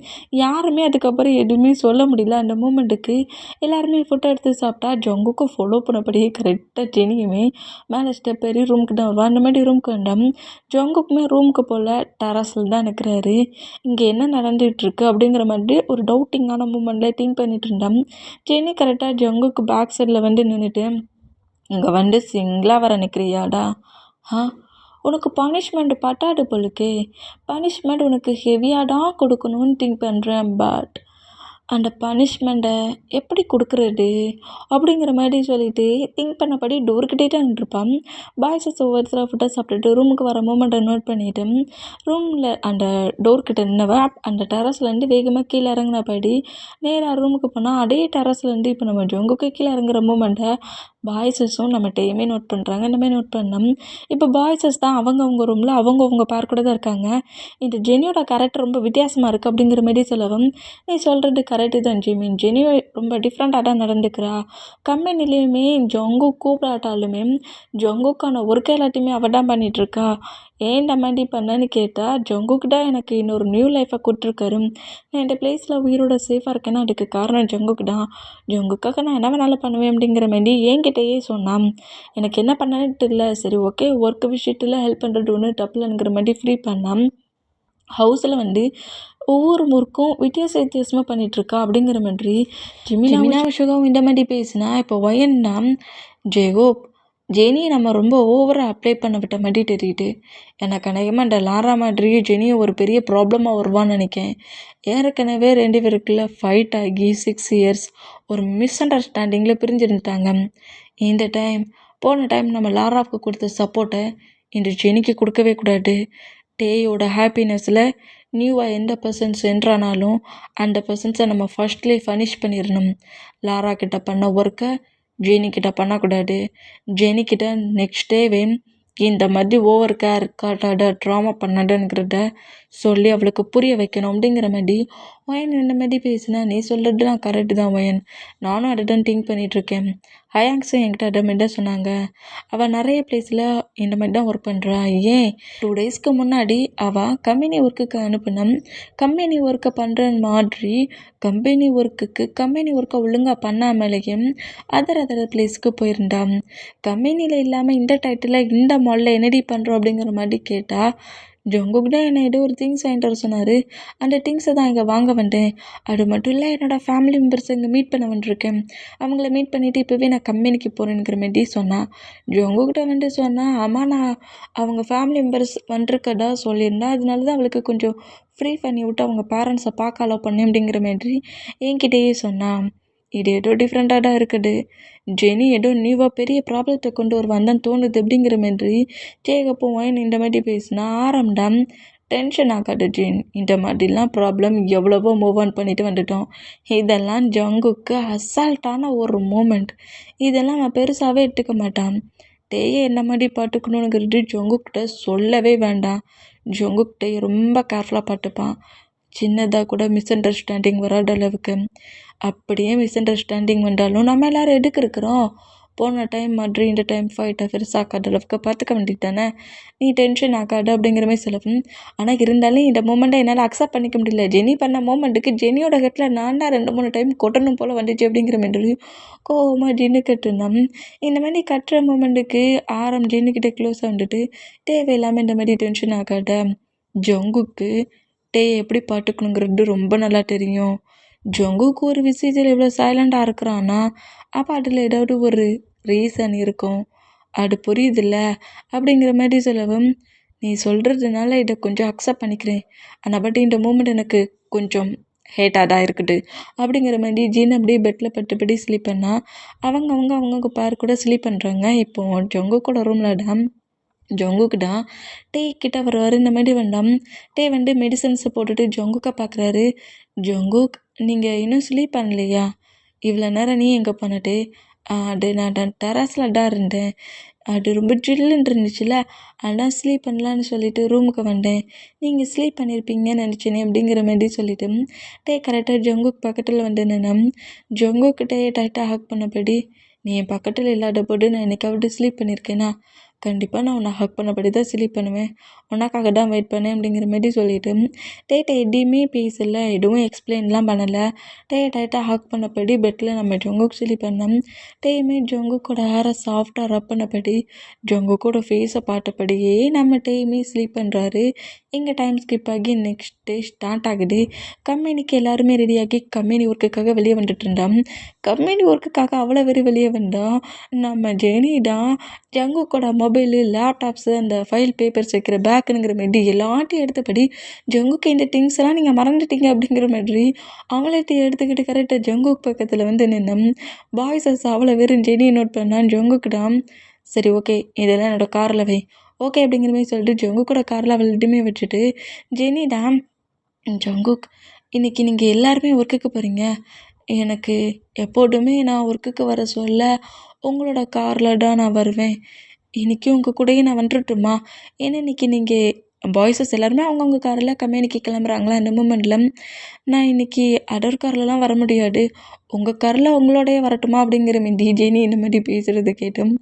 யாருமே அதுக்கப்புறம் எதுவுமே சொல்ல முடியல. அந்த மூமெண்ட்டுக்கு எல்லாருமே ஃபோட்டோ எடுத்து சாப்பிட்டா ஜங்குக்கும் ஃபாலோ பண்ணபடியே கரெக்டாக ஜெனியுமே மேலே ஸ்டெப் ஏறி ரூமுக்கு தான் வருவான். அந்த மாதிரி ரூமுக்கு வந்தேன். ஜங்குக்குமே ரூமுக்கு போல் டெரஸில் தான் நிற்கிறாரு. இங்கே என்ன நடந்துகிட்ருக்கு அப்படிங்கிற மாதிரி ஒரு டவுட்டிங்கான மூமெண்ட்டில் திங்க் பண்ணிட்டு இருந்தேன். ஜெனி கரெக்டாக ஜங்குக்கு பேக் சைடில் வந்து நின்றுட்டு, இங்கே வந்து சிங்கிளாக வர நிற்கிறியாடா, உனக்கு பனிஷ்மெண்ட் பட்டாது போலுக்கே, பனிஷ்மெண்ட் உனக்கு ஹெவியாக தான் கொடுக்கணும்னு திங்க் பண்ணுறேன், பட் அந்த பனிஷ்மெண்ட்டை எப்படி கொடுக்குறது அப்படிங்கிற மாதிரி சொல்லிட்டு திங்க் பண்ணபடி டோர்கிட்டே தான் நின்றுருப்பான். பாய்ஸஸ் ஒவ்வொருத்தராக ஃபுட்டை சாப்பிட்டுட்டு ரூமுக்கு வர மூமெண்ட்டை நோட் பண்ணிவிட்டு ரூமில் அந்த டோர்கிட்ட நின்னவ அந்த டெரஸ்லேருந்து வேகமாக கீழே இறங்கினபடி நேராக ரூமுக்கு போனால் அதே டெரஸ்லேருந்து இப்போ நம்ம ஜங்குக்கு கீழே இறங்குற மூமெண்ட்டை பாய்ஸஸும் நம்ம டேயுமே நோட் பண்ணுறாங்க. இந்த மாதிரி நோட் பண்ணோம். இப்போ பாய்ஸஸ் தான் அவங்க ரூமில் அவங்க பேர் கூட தான் இருக்காங்க. இந்த ஜெனியோட கேரக்டர் ரொம்ப வித்தியாசமாக இருக்குது அப்படிங்கிற மாதிரி சொல்லவும், நீ சொல்கிறது கரெக்டு தான் ஜெனி ரொம்ப டிஃப்ரெண்ட்டாக தான் நடந்துக்கிறா. கம்பெனிலேயுமே ஜங்கு கூப்பிடாட்டாலுமே ஜங்குக்கான ஒர்க் எல்லாத்தையுமே அவள் தான் பண்ணிகிட்ருக்கா. ஏன்டா மாண்டி பண்ணேன்னு கேட்டால் ஜங்குக்கு தான் எனக்கு இன்னொரு நியூ லைஃப்பை கொடுத்துருக்காரு. நான் இந்த பிளேஸில் உயிரோட சேஃபாக இருக்கேன்னா அதுக்கு காரணம் ஜங்குக்கு தான். ஜங்குக்காக நான் என்ன வேணாலும் பண்ணுவேன் அப்படிங்கிற மாண்டி என்கிட்டயே சொன்னான். எனக்கு என்ன பண்ணேன்னு தெரியல. சரி ஓகே, ஒர்க் விஷயத்தில் ஹெல்ப் பண்ணுறது ஒன்றும் தப்பில்லைங்கிற மாண்டி ஃப்ரீ பண்ணான். ஹவுஸில் வந்து ஒவ்வொரு ஒர்க்கும் வித்தியாசமாக பண்ணிகிட்ருக்கா அப்படிங்கிற மாதிரி ஜெமினா விஷயம் இந்த மாதிரி பேசினா இப்போ ஒயன்னா ஜெகோப் ஜெனி நம்ம ரொம்ப ஓவராக அப்ளை பண்ண விட்ட மாதிரி தெரியுது. எனக்கு அநேகமாக இந்த லாரா மாதிரி ஜெனியை ஒரு பெரிய ப்ராப்ளமாக வருவான்னு நினைக்கேன். ஏற்கனவே 2 பேருக்குள்ள ஃபைட் ஆகி 6 இயர்ஸ் ஒரு மிஸ் அண்டர்ஸ்டாண்டிங்கில் பிரிஞ்சிருந்துட்டாங்க. இந்த போன டைம் நம்ம லாராவுக்கு கொடுத்த சப்போர்ட்டை இந்த ஜெனிக்கு கொடுக்கவே கூடாது. டேயோட ஹாப்பினஸில் நியூவாக எந்த பர்சன்ஸ் என்ட்ரானாலும் அந்த பர்சன்ஸை நம்ம ஃபர்ஸ்ட்லேயே ஃபனிஷ் பண்ணிடணும். லாரா கிட்ட பண்ண ஒர்க்கை ஜெனிக்கிட்ட பண்ணக்கூடாது. ஜெனிக்கிட்ட நெக்ஸ்ட் டேவே இந்த மாதிரி ஓவர் கேர் காட்டாத, ட்ராமா பண்ணாதங்கிறத சொல்லி அவளுக்கு புரிய வைக்கணும் அப்படிங்கிற மாதிரி ஒயன் இந்த மாதிரி பேசினா, நீ சொல்கிறது தான் கரெக்டு தான் ஒயன், நானும் அதை தான் திங்க் பண்ணிகிட்ருக்கேன். ஹயாங்ஸும் என்கிட்ட அதை மாதிரி தான் சொன்னாங்க. அவள் நிறைய பிளேஸில் இந்த மாதிரி தான் ஒர்க் பண்ணுறா. ஏன் 2 டேஸ்க்கு முன்னாடி அவள் கம்பெனி ஒர்க்குக்கு அனுப்பினோம். கம்பெனி ஒர்க்கை பண்ணுற மாதிரி கம்பெனி ஒர்க்கை ஒழுங்காக பண்ணாமலேயும் அதர் பிளேஸ்க்கு போயிருந்தான். கம்பெனியில் இல்லாமல் இந்த டைட்டில் இந்த மாலில் என்னடி பண்ணுறோம் அப்படிங்கிற மாதிரி கேட்டால், ஜங்குக் தான் என்னை ஏதோ ஒரு திங்ஸ் வாங்கிட்டு வர சொன்னார். அந்த திங்ஸை தான் இங்கே வாங்க வந்தேன். அது மட்டும் இல்லை, என்னோடய ஃபேமிலி மெம்பர்ஸை இங்கே மீட் பண்ண வந்துருக்கேன். அவங்கள மீட் பண்ணிவிட்டு இப்போவே நான் கம்பெனிக்கு போகிறேங்கிற மாதிரி சொன்னான். ஜங்குக்கிட்ட வந்து சொன்னால், ஆமாம் நான் அவங்க ஃபேமிலி மெம்பர்ஸ் வந்துருக்கதா சொல்லியிருந்தேன். அதனால தான் அவளுக்கு கொஞ்சம் ஃப்ரீ பண்ணி விட்டு அவங்க பேரண்ட்ஸை பார்க்க அலோவ் பண்ணேன் அப்படிங்கிற மாதிரி என்கிட்டயே சொன்னான். இது ஏதோ டிஃப்ரெண்ட்டாக தான் இருக்குது. ஜெனி ஏதோ நியூவாக பெரிய ப்ராப்ளத்தை கொண்டு வருவான்னு தோணுது அப்படிங்கிற மாதிரி ஜேகப்பும் ஒயன் இந்த மாதிரி பேசினா, ஆரம்பம் டென்ஷன் ஆகாது ஜென், இந்த மாதிரிலாம் ப்ராப்ளம் எவ்வளவோ மூவ் ஆன் பண்ணிட்டு வந்துட்டோம். இதெல்லாம் ஜங்குக்கு அசால்ட்டான ஒரு மூமெண்ட். இதெல்லாம் நான் பெருசாகவே எடுத்துக்க மாட்டான். டேயை என்ன மாதிரி பார்த்துக்கணுங்கிறது ஜங்குக்கிட்ட சொல்லவே வேண்டாம். ஜங்குக்கிட்ட ரொம்ப கேர்ஃபுல்லாக பார்த்துப்பான். சின்னதாக கூட மிஸ் அண்டர்ஸ்டாண்டிங் வராத அளவுக்கு. அப்படியே மிஸ் அண்டர்ஸ்டாண்டிங் வந்தாலும் நம்ம எல்லோரும் எதுக்கு இருக்கிறோம்? போன டைம் மாதிரி இந்த டைம் ஃபைட்டை பெருசாக்காத அளவுக்கு பார்த்துக்க வேண்டியது தானே. நீ டென்ஷன் ஆகாது அப்படிங்கிற மாதிரி சொல்லவும், ஆனால் இருந்தாலும் இந்த மூமெண்ட்டை என்னால் அக்செப்ட் பண்ணிக்க முடியல. ஜெனி பண்ண மூமெண்ட்டுக்கு ஜெனியோட ஹெட்டில் நான் தான் 2-3 டைம் கொட்டணும் போல் வந்துச்சு அப்படிங்கிற மாதிரி கோவமாக ஜெனி கட்டுனோம். இந்த மாதிரி கட்டுற மூமெண்ட்டுக்கு ஜெனிக்கிட்ட க்ளோஸாக வந்துட்டு தேவையில்லாமல் இந்த மாதிரி டென்ஷன் ஆகாத. ஜங்குக்கு டேயை எப்படி பார்த்துக்கணுங்கிறது ரொம்ப நல்லா தெரியும். ஜங்குக்கு ஒரு விஷயத்தில் எவ்வளோ சைலண்டாக இருக்கிறான்னா, அப்போ அதில் ஏதாவது ஒரு ரீசன் இருக்கும். அது புரியுதில்ல அப்படிங்கிற மாதிரி சொல்லவும், நீ சொல்கிறதுனால இதை கொஞ்சம் அக்செப்ட் பண்ணிக்கிறேன். ஆனால் பட் இந்த மூமெண்ட் எனக்கு கொஞ்சம் ஹேட்டாக தான் இருக்குது அப்படிங்கிற மாதிரி ஜீன் அப்படியே பெட்டில் பட்டுப்படி ஸ்லீப் பண்ணால், அவங்க பேர் கூட ஸ்லீப் பண்ணுறாங்க. இப்போது ஜங்குக்கோட ரூமில் தான் ஜங்குக்கு தான் டே கிட்ட வருவார். இந்த மாதிரி வேண்டாம் டே வந்து மெடிசன்ஸை போட்டுட்டு ஜங்குக்கை பார்க்குறாரு. ஜங்குக், நீங்கள் இன்னும் ஸ்லீப் பண்ணலையா? இவ்வளோ நேரம் நீ எங்கே போனட்டு? அது நான் டெராஸில் தான் இருந்தேன். அது ரொம்ப ஜில்லுன்னு இருந்துச்சுல, அதான் ஸ்லீப் பண்ணலான்னு சொல்லிட்டு ரூமுக்கு வந்தேன். நீங்கள் ஸ்லீப் பண்ணியிருப்பீங்கன்னு நினச்சினேன் அப்படிங்கிற மாதிரி சொல்லிவிட்டு டே கரெக்டாக ஜங்குக் பக்கத்தில் வந்து நின்னா. ஜங்குக்கிட்டே டைட்டாக ஹக் பண்ணபடி, நீ என் பக்கத்தில் இல்லாத போது நான் என்னைக்காவது ஸ்லீப் பண்ணியிருக்கேனா? கண்டிப்பாக நான் உன்னை ஹக் பண்ணபடி தான் ஸ்லீப் பண்ணுவேன். உனக்காக தான் வெயிட் பண்ணேன் அப்படிங்கிற மாதிரி சொல்லிவிட்டு டேட்டை எதையுமே பேசலை, எதுவும் எக்ஸ்பிளைன்லாம் பண்ணலை. டைட்டாக ஹக் பண்ணபடி பெட்டில் நம்ம ஜங்குக் ஸ்லீப் பண்ணோம். டேயுமே ஜங்குக்கோட ஹேரை சாஃப்டாக ரப் பண்ணபடி ஜங்குக்கோட ஃபேஸை பார்த்தபடியே நம்ம டேயுமே ஸ்லீப் பண்ணுறாரு. இங்கே டைம் ஸ்கிப் ஆகி நெக்ஸ்ட் டே ஸ்டார்ட் ஆகுது. கம்பெனிக்கு எல்லாருமே ரெடியாகி கம்பெனி ஒர்க்குக்காக வெளியே வந்துட்டு இருந்தான். கம்பெனி ஒர்க்குக்காக அவ்வளோ வெளியே வந்தால் நம்ம ஜெனி தான் ஜங்குக்கோட மொபைலு, லேப்டாப்ஸு, அந்த ஃபைல் பேப்பர்ஸ் வைக்கிற பேக்குங்கிற மாதிரி எல்லாத்தையும் எடுத்தபடி ஜங்குக்கு இந்த திங்ஸ் எல்லாம் நீங்கள் மறந்துட்டீங்க அப்படிங்கிற மாதிரி அவளையும் எடுத்துக்கிட்டு கரெக்டாக ஜங்குக் பக்கத்தில் வந்து நின்னோம். பாய்ஸஸ் அவ்வளோ வெறும் ஜெனியை நோட் பண்ணான். ஜங்குக்கு தான் சரி ஓகே, இதெல்லாம் என்னோடய காரில் வை ஓகே அப்படிங்கிற மாதிரி சொல்லிட்டு ஜங்குக்கோட காரில் அவள்கிட்டயுமே வச்சுட்டு ஜெனி தான், ஜங்குக் இன்றைக்கி நீங்கள் எல்லாருமே ஒர்க்குக்கு போகிறீங்க. எனக்கு எப்போதுமே நான் ஒர்க்குக்கு வர சொல்ல உங்களோட காரில் தான் நான் வருவேன். இன்றைக்கி உங்கள் கூடயே நான் வந்துட்டுமா? ஏன்னா இன்றைக்கி நீங்கள் பாய்ஸஸ் எல்லாருமே அவங்கவுங்க காரில் கம்பெனிக்கு கிளம்புறாங்களா அந்த மூமெண்ட்டில் நான் இன்றைக்கி அதர் கார்லலாம் வர முடியாது, உங்கள் காரில் உங்களோடய வரட்டுமா அப்படிங்கிற மாரி ஜெனி இந்த மாதிரி பேசுகிறத கேட்டோம்.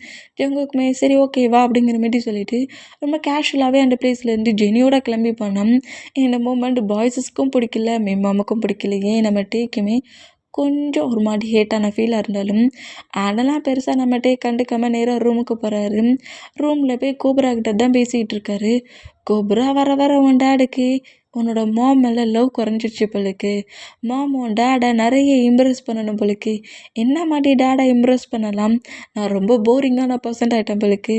ஜங்குக்குமே சரி ஓகே வா அப்படிங்கிற மாரி சொல்லிவிட்டு ரொம்ப கேஷுவலாகவே அந்த பிளேஸ்லேருந்து ஜெனியோட கிளம்பி போனோம். இந்த மூமெண்ட் பாய்ஸஸ்க்கும் பிடிக்கல, மிம்மாமுக்கும் பிடிக்கல. ஏன் நம்ம டேக்குமே கொஞ்சம் ஒரு மாதிரி ஹேட்டான ஃபீலாக இருந்தாலும் அதெல்லாம் பெருசாக நம்ம டேக் கண்டுக்காம நேராக ரூமுக்கு போகிறாரு. ரூமில் போய் கோப்ரா கிட்ட தான் பேசிகிட்டு இருக்காரு. கோப்ரா வர வர உன் டேடுக்கு உன்னோட மாம் மேலே லவ் குறைஞ்சிருச்சு போலுக்கு, மாம் உன் டேடை நிறைய இம்ப்ரெஸ் பண்ணணும் போலுக்கு, என்ன மாதிரி டேடை இம்ப்ரெஸ் பண்ணலாம், நான் ரொம்ப போரிங்கான பர்சன்ட் ஆகிட்டேன் போலுக்கு,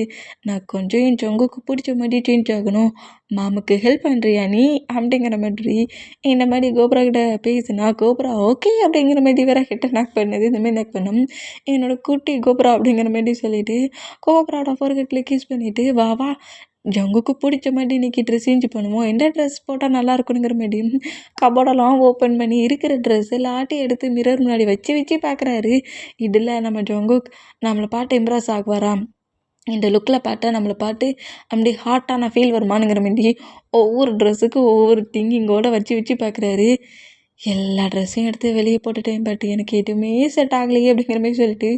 நான் கொஞ்சம் என் ஜங்குக்கு பிடிச்ச மாதிரி சேஞ்ச் ஆகணும், மாமுக்கு ஹெல்ப் பண்ணுறியா நீ அப்படிங்கிற மாதிரி இந்த மாதிரி கோப்ரா கிட்ட பேசுனா கோப்ரா ஓகே அப்படிங்கிற மாதிரி வேற கிட்ட நாக் பண்ணுது. இந்தமாரி நாக் பண்ணோம் என்னோடய குட்டி கோப்ரா அப்படிங்கிற மாதிரி சொல்லிவிட்டு கோப்ராவோட ஃபோர்கெட்டில் கிஸ் பண்ணிவிட்டு வா வா ஜங்குக்கு பிடிச்ச மாதிரி இன்றைக்கி ட்ரெஸ் சேஞ்ச் பண்ணுவோம், எந்த ட்ரெஸ் போட்டால் நல்லா இருக்குங்கிற மாதிரி கபோர்டெல்லாம் ஓப்பன் பண்ணி இருக்கிற ட்ரெஸ் எல்லாத்தையும் எடுத்து மிரர் முன்னாடி வச்சு வச்சு பார்க்குறாரு. இதில் நம்ம ஜங்குக் நம்மளை பார்த்து இம்ப்ரெஸ் ஆகுவாராம், இந்த லுக்கில் பார்த்தா நம்மளை பார்த்து அப்படி ஹாட்டான ஃபீல் வருமானுங்கிற மாதிரி ஒவ்வொரு ட்ரெஸ்ஸுக்கும் ஒவ்வொரு திங்கிங்கோடு வச்சு வச்சு பார்க்குறாரு. எல்லா ட்ரெஸ்ஸையும் எடுத்து வெளியே போட்டுட்டேன், பட் எனக்கு எதுவுமே செட் ஆகலையே அப்படிங்கிற மாதிரி சொல்லிட்டு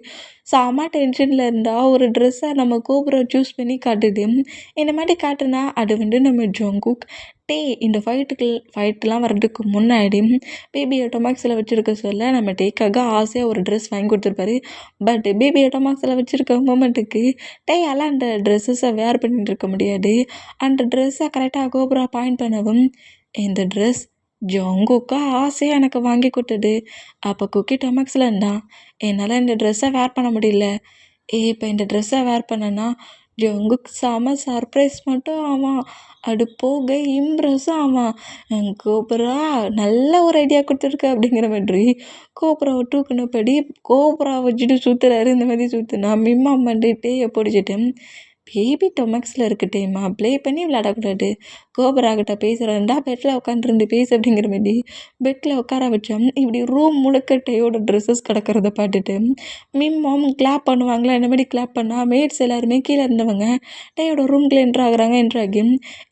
செம்ம டென்ஷனில் இருந்தால் ஒரு ட்ரெஸ்ஸை நம்ம கோப்ரா சூஸ் பண்ணி காட்டுது. இந்த மாதிரி காட்டுனா அது நம்ம ஜங்குக் டே இந்த ஃபைட்டுலாம் வர்றதுக்கு முன்னாடி பேபி ஆட்டோமாக்ஸில் வச்சுருக்க சொல்ல நம்ம டேக்காக ஆசையாக ஒரு ட்ரெஸ் வாங்கி கொடுத்துருப்பாரு. பட் பேபி ஆட்டோமாக்ஸில் வச்சுருக்க மூமெண்ட்டுக்கு டேயால் அந்த ட்ரெஸ்ஸஸை வேர் பண்ணிட்டு இருக்க முடியாது. அந்த ட்ரெஸ்ஸை கரெக்டாக கோப்ரா பாயிண்ட் பண்ணவும் இந்த ட்ரெஸ் ஜங்குக்கா ஆசையாக எனக்கு வாங்கி கொடுத்தது அப்போ குக்கி டொமக்ஸில் இருந்தான், என்னால் இந்த ட்ரெஸ்ஸை வேர் பண்ண முடியல. இப்போ இந்த ட்ரெஸ்ஸை வேர் பண்ணேன்னா ஜங்குக் செம சர்ப்ரைஸ் மட்டும் ஆவான், அது போக இம்ப்ரெஸ்ஸும் ஆவான். கோப்ரா நல்ல ஒரு ஐடியா கொடுத்துருக்க அப்படிங்கிற மாதிரி கோப்ராவை தூக்குனபடி கோப்ராவை வச்சுட்டு சுற்றுறாரு. இந்த மாதிரி சுற்றுனா மிம்மா பண்ணிட்டு பிடிச்சிட்டு பேபி டொமக்ஸில் இருக்கட்டேம்மா ப்ளே பண்ணி விளையாடக்கூடாது, கோபராகிட்ட பேசுகிறேன்டா பெட்டில் உட்காந்துருந்து பேசு அப்படிங்கிற மாதிரி பெட்டில் உட்கார வச்சோம். இப்படி ரூம் முழுக்க டேயோட ட்ரெஸ்ஸஸ் கிடக்கிறத பார்த்துட்டு மிம்மாம் கிளாப் பண்ணுவாங்களா, இந்த மாதிரி கிளாப் பண்ணால் மேட்ஸ் எல்லாருமே கீழே இருந்தவங்க டேயோட ரூம்குள்ளே என்ட்ரு ஆகுறாங்க. என்ட்ராகி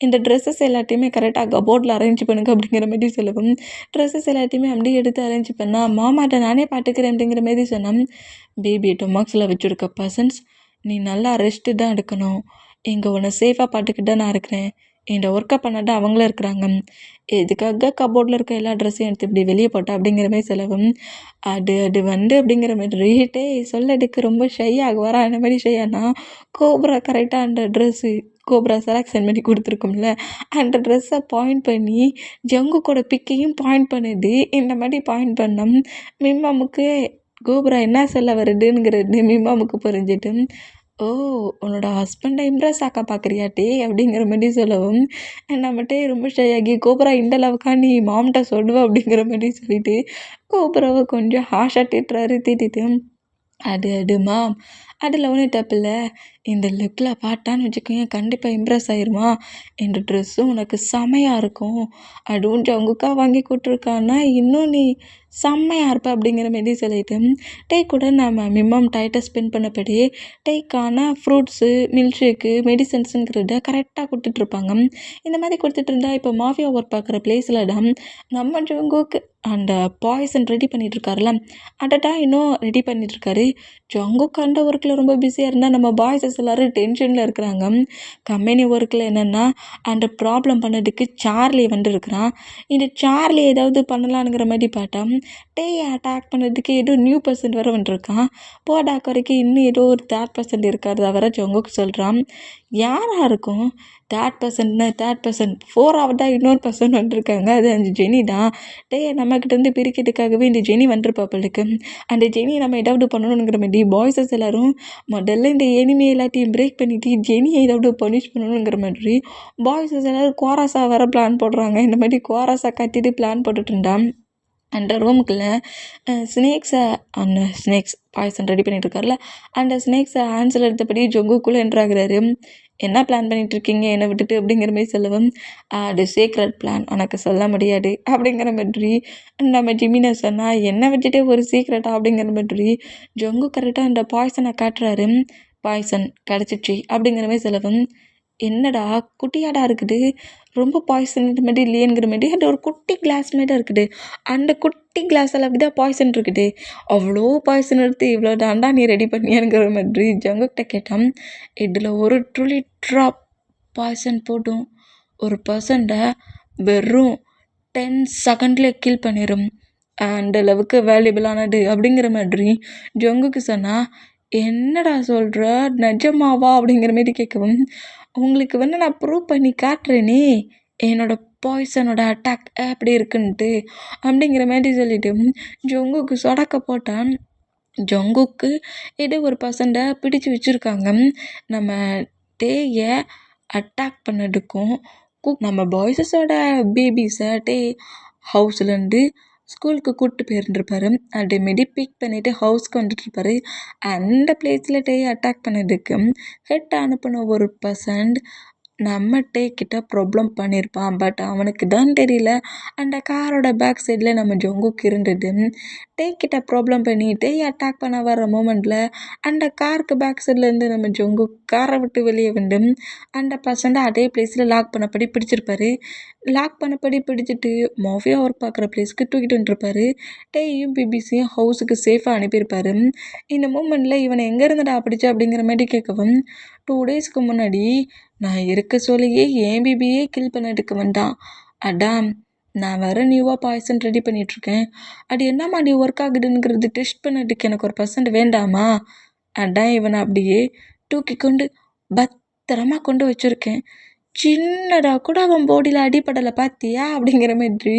இந்த ட்ரெஸ்ஸஸ் எல்லாத்தையுமே கரெக்டாக கபோர்டில் அரேஞ்ச் பண்ணுங்க அப்படிங்கிற மாதிரி சொல்லவும் ட்ரெஸ்ஸஸ் எல்லாத்தையுமே அப்படியே எடுத்து அரேஞ்ச் பண்ணால் மாமாட்ட நானே பார்த்துக்கிறேன் அப்படிங்கிற மாதிரி சொன்னோம். பேபி டொமாக்ஸில் வச்சுருக்க பர்சன்ஸ் நீ நல்லா ரெஸ்ட்டு தான் எடுக்கணும், இங்கே உன்னை சேஃபாக பார்த்துக்கிட்டு தான் நான் இருக்கிறேன், இந்த ஒர்க்கை பண்ணாட்டா அவங்களும் இருக்கிறாங்க, எதுக்காக கபோர்டில் இருக்க எல்லா ட்ரெஸ்ஸையும் எடுத்து இப்படி வெளியே போட்டா அப்படிங்கிற மாதிரி செலவும் அது அப்படிங்கிற மாதிரி ரீட்டே சொல்லதுக்கு ரொம்ப ஷை ஆகுவாரா. அந்த மாதிரி ஷையானா கோப்ரா கரெக்டாக அந்த ட்ரெஸ்ஸு கோப்ரா செலக்ஷன் பண்ணி கொடுத்துருக்கோம்ல அந்த ட்ரெஸ்ஸை பாயிண்ட் பண்ணி ஜங்குக்கோட பிக்கையும் பாயிண்ட் பண்ணுது. இந்த மாதிரி பாயிண்ட் பண்ணோம் மிம்மாமுக்கு கோப்ரா என்ன சொல்ல வருதுங்கிறது மிம்மாமுக்கு புரிஞ்சிட்டு ஓ உன்னோட ஹஸ்பண்டை இம்ப்ரெஸ் ஆக்க பார்க்குறியாட்டே அப்படிங்கிற மாதிரி சொல்லவும் நம்மகிட்டே ரொம்ப ஷையாகி கோப்ரா இந்த அளவுக்கா நீ மாம்கிட்ட சொல்லுவ அப்படிங்கிற மாதிரி சொல்லிட்டு கோப்ராவை கொஞ்சம் ஹாஷாக திட்டுறாரு. அது மாம் அதில் ஒன்றும் தப்பில்லை, இந்த லுக்கில் பார்த்தான்னு வச்சுக்கோங்க கண்டிப்பாக இம்ப்ரெஸ் ஆயிருமா, இந்த ட்ரெஸ்ஸும் உனக்கு செமையாக இருக்கும், அதுவும் ஜங்குக்கா வாங்கி கொடுத்துருக்கான்னா இன்னும் நீ செம்மையாக இருப்ப அப்படிங்கிற மாரி சொல்லிட்டு டே கூட நம்ம மிம்மம் டைட்டை ஸ்பெண்ட் பண்ணபடி டேக்கான ஃப்ரூட்ஸு மில்க் ஷேக்கு மெடிசன்ஸுங்கிறத கரெக்டாக கொடுத்துட்ருப்பாங்க. இந்த மாதிரி கொடுத்துட்டு இருந்தா இப்போ மாஃபியா ஒர்க் பார்க்குற பிளேஸில் தான் நம்ம ஜங்குக்கு அந்த பாய்சன் ரெடி பண்ணிகிட்ருக்காருல அதை இன்னும் ரெடி பண்ணிகிட்ருக்காரு. ஜங்குக்கு அந்த ஒர்க்கில் ரொம்ப பிஸியாக இருந்தால் நம்ம பாய்ஸஸ் எல்லோரும் டென்ஷனில் இருக்கிறாங்க. கம்பெனி ஒர்க்கில் என்னென்னா அந்த ப்ராப்ளம் பண்ணதுக்கு சார்லி வந்துருக்கிறான். இந்த சார்லி ஏதாவது பண்ணலான்ங்கிற மாதிரி பார்த்தா டேயை அட்டாக் பண்ணதுக்கு ஏதோ நியூ பர்சன்ட் வர வந்துருக்கான். போடாக் வரைக்கும் இன்னும் ஏதோ ஒரு தேர்ட் பர்சன்ட் இருக்காது அவரை ஜங்குக்கு சொல்கிறான். யாராக இருக்கும் தேர்ட் பர்சன்ட் 4 தான் இன்னொரு பர்சன் வந்துருக்காங்க, அது அந்த ஜெனி தான். டேயை நம்மக்கிட்டேருந்து பிரிக்கிறதுக்காகவே இந்த ஜெனி வந்துருப்பாப்பளுக்கு. அந்த ஜெனி நம்ம ஏதாவது பண்ணணுங்கிற மாதிரி பாய்ஸஸ் எல்லோரும் முதல்ல இந்த எனிமி எல்லாத்தையும் பிரேக் பண்ணிவிட்டு ஜெனியை ஏதாவது பனிஷ் பண்ணணுங்கிற மாதிரி பாய்ஸஸ் எல்லோரும் கோராஸாக வர பிளான் போடுறாங்க. இந்த மாதிரி கோராஸாக கட்டிட்டு பிளான் போட்டுட்டு இருந்தான். அந்த ரூமுக்குள்ளே ஸ்னேக்ஸ் பாய்சன் ரெடி பண்ணிகிட்ருக்காருல அந்த ஸ்னேக்ஸை ஹேண்ட்ஸில் எடுத்தபடி ஜங்குக்குள்ளே என்ட்ராகிறாரு. என்ன பிளான் பண்ணிகிட்ருக்கீங்க என்னை விட்டுட்டு அப்படிங்கிற மாதிரி சொல்லவும் அது சீக்ரெட் பிளான் உனக்கு சொல்ல முடியாது அப்படிங்கிற மாதிரி நம்ம ஜிமினை சொன்னால் என்னை விட்டுட்டு ஒரு சீக்ரெட்டா அப்படிங்கிற மாதிரி ஜங்கு கரெக்டாக அந்த பாய்சனை காட்டுறாரு. பாய்சன் கிடச்சிச்சு அப்படிங்கிற மாதிரி சொல்லவும் என்னடா குட்டியாடா இருக்குது, ரொம்ப பாய்சன் மாரி இல்லையேங்கிற மாரி அது ஒரு குட்டி கிளாஸ் மாரி தான் இருக்குது. அந்த குட்டி கிளாஸ் அளவுக்கு தான் பாய்சன் இருக்குது. அவ்வளோ பாய்சன் எடுத்து இவ்வளோ தான்டா நீ ரெடி பண்ணியாங்கிற மாதிரி ஜங்குக்கிட்ட கேட்டான். இதில் ஒரு துளி ட்ராப் பாய்சன் போட்டும் ஒரு பர்சன்ட வெறும் 10 செகண்ட்ல கில் பண்ணிடும். அந்த அளவுக்கு வேல்யூபிளானது அப்படிங்கிற மாதிரி ஜங்குக்கு சொன்னா, என்னடா சொல்கிற, நிஜமாவா அப்படிங்கிற மாரி கேட்கவும், உங்களுக்கு நான் ப்ரூவ் பண்ணி காட்டுறேனே என்னோட பாய்சனோட அட்டாக் எப்படி இருக்குன்ட்டு அப்படிங்கிற மாதிரி சொல்லிட்டு ஜங்குக்கு சொடக்க போட்டான். ஜங்குக்கு ஏதோ ஒரு பர்சன்ட பிடிச்சு வச்சுருக்காங்க. நம்ம டேயை அட்டாக் பண்ணதுக்கும் நம்ம பாய்ஸஸோட பேபிஸை டே ஹவுஸ்லேருந்து ஸ்கூலுக்கு கூப்பிட்டு போயிருந்துருப்பாரு. அதேமாரி பிக் பண்ணிவிட்டு ஹவுஸ்க்கு வந்துட்டுருப்பாரு. அந்த பிளேஸில் டே அட்டாக் பண்ணதுக்கு ஹெட் அனுப்பின ஒரு பர்சன்ட் நம்ம டே கிட்ட ப்ராப்ளம் பண்ணியிருப்பான். பட் அவனுக்கு தான் தெரியல அந்த காரோட பேக் சைடில் நம்ம ஜங்குக்கு இருந்தது. டே கிட்ட ப்ராப்ளம் பண்ணி டே அட்டாக் பண்ண வர மூமெண்ட்டில் அந்த காருக்கு பேக் சைட்லேருந்து நம்ம ஜங்கு காரை விட்டு வெளியே வந்து அந்த பர்சன்ட்டை அதே பிளேஸில் லாக் பண்ணப்படி பிடிச்சிருப்பாரு. லாக் பண்ணப்படி பிடிச்சிட்டு மாஃபியா ஒர்க் பார்க்குற பிளேஸ்க்கு தூக்கிட்டு வந்துருப்பாரு. டேயும் பிபிசியும் ஹவுஸுக்கு சேஃபாக அனுப்பியிருப்பாரு. இந்த மூமெண்ட்டில் இவனை எங்கேருந்துடா பிடிச்ச அப்படிங்கிற மாதிரி கேட்கவும், 2 டேஸ்க்கு முன்னாடி நான் இருக்க சொல்லியே என் பிபியே கில் பண்ணதுக்கு வந்தான். அதான் நான் வேறு நியூவாக பாய்சன் ரெடி பண்ணிகிட்ருக்கேன். அது என்னம்மா நீ ஒர்க் ஆகுதுங்கிறது டெஸ்ட் பண்ணதுக்கு எனக்கு ஒரு பர்சன்ட் வேண்டாமா? அதான் இவனை அப்படியே தூக்கி கொண்டு பத்திரமா கொண்டு வச்சுருக்கேன். சின்னதாக கூட அவன் பாடியில் அடிப்படலை பார்த்தியா அப்படிங்கிற மாதிரி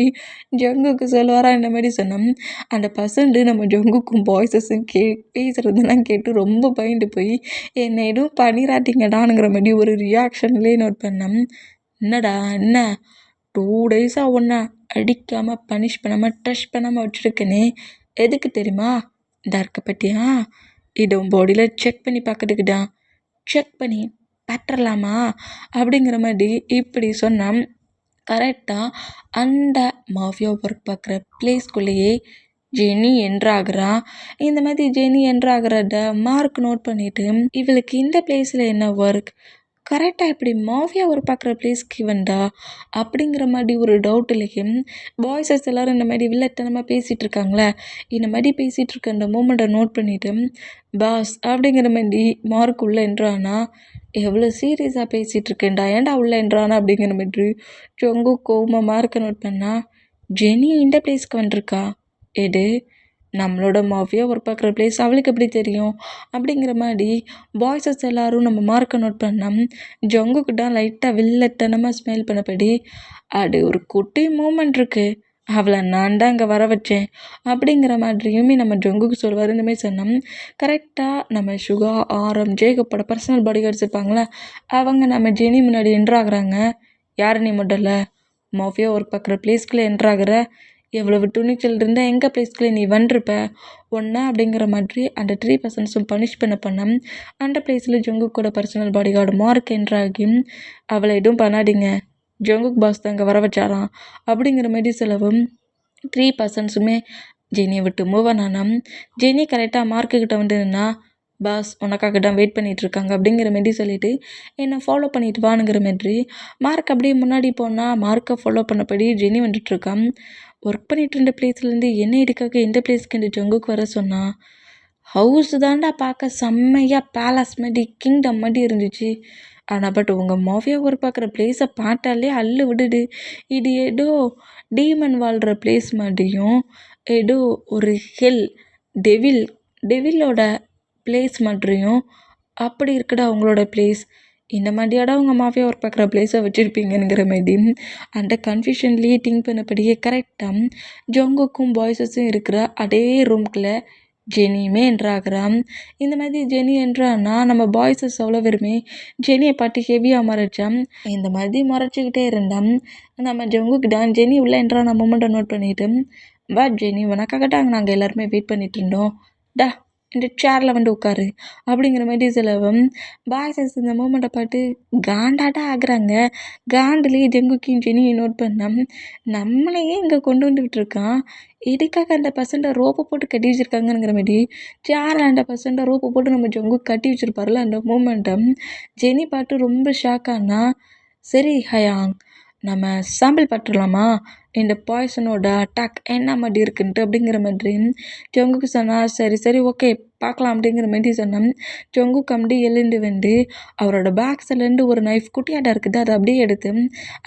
ஜங்குக்கு சொல்லுவாரா இந்த மாதிரி சொன்னோம். அந்த பர்சன்ட்டு நம்ம ஜங்குக்கும் பாய்ஸஸும் பேசுகிறதெல்லாம் கேட்டு ரொம்ப பயந்து போய் என்னை எதுவும் பண்ணிடாதீங்கடானுங்கிற மாதிரி ஒரு ரியாக்ஷன்லேயே நோட் பண்ணோம். என்னடா என்ன 2 டேஸாக ஒன்றா அடிக்காமல் பனிஷ் பண்ணாமல் டச் பண்ணாமல் வச்சுருக்கேனே, எதுக்கு தெரியுமா? இந்த இருக்க பற்றியா இதை உன் பாடியில் செக் பண்ணி பார்க்கறதுக்குதான். செக் பண்ணி பார்த்துடலாமா அப்படிங்கிற மாதிரி இப்படி சொன்னால் கரெக்டாக அந்த மாஃபியா ஒர்க் பார்க்குற பிளேஸ்குள்ளேயே ஜெனி என்ட்ராகிறா. இந்த மாதிரி ஜெனி என்ட்ராகிறத மார்க் நோட் பண்ணிவிட்டு இவளுக்கு இந்த பிளேஸில் என்ன ஒர்க், கரெக்டாக இப்படி மாஃபியா ஒர்க் பார்க்குற பிளேஸ்க்கு வந்தா அப்படிங்கிற மாதிரி ஒரு டவுட் இல்லையே. பாய்ஸஸ் எல்லோரும் இந்த மாதிரி வில்லத்தனமாக பேசிகிட்டு இருக்காங்களே, இந்த மாதிரி பேசிகிட்டு இருக்க அந்த மூமெண்ட்டை நோட் பண்ணிவிட்டு பாஸ் அப்படிங்கிற மாதிரி மார்க் உள்ளே என்றானா, எவ்வளோ சீரியஸாக பேசிகிட்டு இருக்கேன்டா ஏன்டா உள்ளே என்றானா அப்படிங்கிற மாதிரி ரொம்ப கோவமாக மார்க்கை நோட் பண்ணா. ஜெனி இந்த பிளேஸ்க்கு வந்திருக்கா, எது நம்மளோட மாஃபியா ஒர்க் பார்க்குற பிளேஸ் அவளுக்கு எப்படி தெரியும் அப்படிங்கிற மாதிரி பாய்ஸஸ் எல்லோரும் நம்ம மார்க்கை நோட் பண்ணோம். ஜங்குக்கு தான் லைட்டாக வில்லத்தனமாக ஸ்மெல் பண்ணபடி அது ஒரு குட்டி மூமெண்ட் இருக்குது, அவளை நான் தான் இங்கே வர வச்சேன் அப்படிங்கிற மாதிரியுமே நம்ம ஜங்குக்கு சொல்லுவார். இந்த மாதிரி சொன்னோம். கரெக்டாக நம்ம சுகா ஆரம் ஜேகப்போட பர்சனல் பாடி கார்ட்ஸ் இருப்பாங்களே, அவங்க நம்ம ஜெனி முன்னாடி என்ட்ராகிறாங்க. யார் நீ முதல்ல மாஃபியா ஒர்க் பார்க்குற பிளேஸ்க்குள்ளே என்ட்ராகிற, எவ்வளவு துணிச்சல் இருந்தால் எங்கள் பிளேஸ்க்குள்ளே நீ வந்துருப்ப ஒன்றா அப்படிங்கிற மாதிரி அந்த 3 பர்சன்ஸும் பனிஷ் பண்ண அந்த பிளேஸில் ஜங்குக்கோட பர்சனல் பாடி கார்டு மார்க் என்ட்ராகி அவளை எதுவும் பண்ணாதீங்க, ஜங்குக் பாஸ் தான் இங்கே வர வச்சாராம் அப்படிங்கிற மாதிரி சொல்லவும் 3 பர்சன்ஸுமே ஜெனியை விட்டு மூவ் ஆனாம். ஜெனி கரெக்டாக மார்க்குக்கிட்ட வந்து நின்னா, பாஸ் உனக்காக தான் வெயிட் பண்ணிகிட்ருக்காங்க அப்படிங்கிற மாதிரி சொல்லிவிட்டு என்னை ஃபாலோ பண்ணிட்டு வானுங்கிற மாதிரி மார்க் அப்படியே முன்னாடி போனால் மார்க்கை ஃபாலோ பண்ணபடி ஜெனி வந்துட்டுருக்கான். ஒர்க் பண்ணிகிட்டு இருந்த பிளேஸ்லேருந்து என்ன இதுக்காக எந்த பிளேஸ்க்கு இந்த ஜங்குக்கு வர சொன்னான். ஹவுஸ் தாண்டா பார்க்க செம்மையாக பேலஸ் மாதிரி கிங்டம் மாதிரி இருந்துச்சு. ஆனால் பட் உங்கள் மாஃபியா ஒர்க் பார்க்குற பிளேஸை பார்த்தாலே அள்ளு விடுது. இது ஏதோ டீமன் வாழ்கிற பிளேஸ் மாதிரியும் ஏதோ ஒரு ஹெல் டெவிலோட பிளேஸ் மாதிரியும் அப்படி இருக்குடா உங்களோட பிளேஸ். இந்த மாதிரியாடா உங்கள் மாஃபியா ஒர்க் பார்க்குற பிளேஸை வச்சுருப்பீங்கங்கிற மாதிரி அந்த கன்ஃபியூஷன்லேயே திங்க் பண்ணபடியே கரெக்டாக ஜங்குக்கும் பாய்ஸஸும் இருக்கிற அதே ரூம்குள்ளே ஜெனியுமே என்ட்ராகிறான். இந்த மாதிரி ஜெனி என்ட்ரானா நம்ம பாய்ஸஸ் அவ்வளோ பேருமே ஜெனியை பார்த்து ஹெவியாக மறைச்சான். இந்த மாதிரி மறைச்சிக்கிட்டே இருந்தான். நம்ம ஜங்குக்கு தான் ஜெனி உள்ளே என்ட்ரா நம்ம மூமெண்ட்டை நோட் பண்ணிவிட்டு, வா ஜெனி உனக்காகட்டாங்க நாங்கள் எல்லாருமே வெயிட் பண்ணிகிட்டு இருந்தோம், டா இந்த சேரில் வந்து உட்காரு அப்படிங்கிற மாதிரி சொல்லவும் பாய்ஸஸ் இந்த மூமெண்ட்டை பார்த்து காண்டாட்டா ஆகுறாங்க. காண்டுலேயே ஜங்குக்கையும் ஜெனியும் நோட் பண்ண நம்மளையே இங்கே கொண்டு வந்து விட்டுருக்கான், எதுக்காக அந்த பசண்ட ரோப்பை போட்டு கட்டி வச்சுருக்காங்கங்கிற மாதிரி சேரில் அந்த பசண்ட ரோப்பை போட்டு நம்ம ஜங்கு கட்டி வச்சுருப்பார்ல அந்த மூமெண்ட்டை ஜெனி பார்த்து ரொம்ப ஷாக்கானா, சரி ஹயாங், நம்ம சாம்பிள் பார்த்துடலாமா இந்த பாய்சனோட அட்டாக் என்ன மாதிரி இருக்குன்ட்டு அப்படிங்கிற மாதிரி ஜங்குக்கு சொன்னால் சரி சரி ஓகே பார்க்கலாம் அப்படிங்கிற மாதிரி சொன்னேன். ஜங்குக்கு அப்படியே எழுந்து வந்து அவரோட பேக்ஸ்லேருந்து ஒரு நைஃப் குட்டியாடா இருக்குது அதை அப்படியே எடுத்து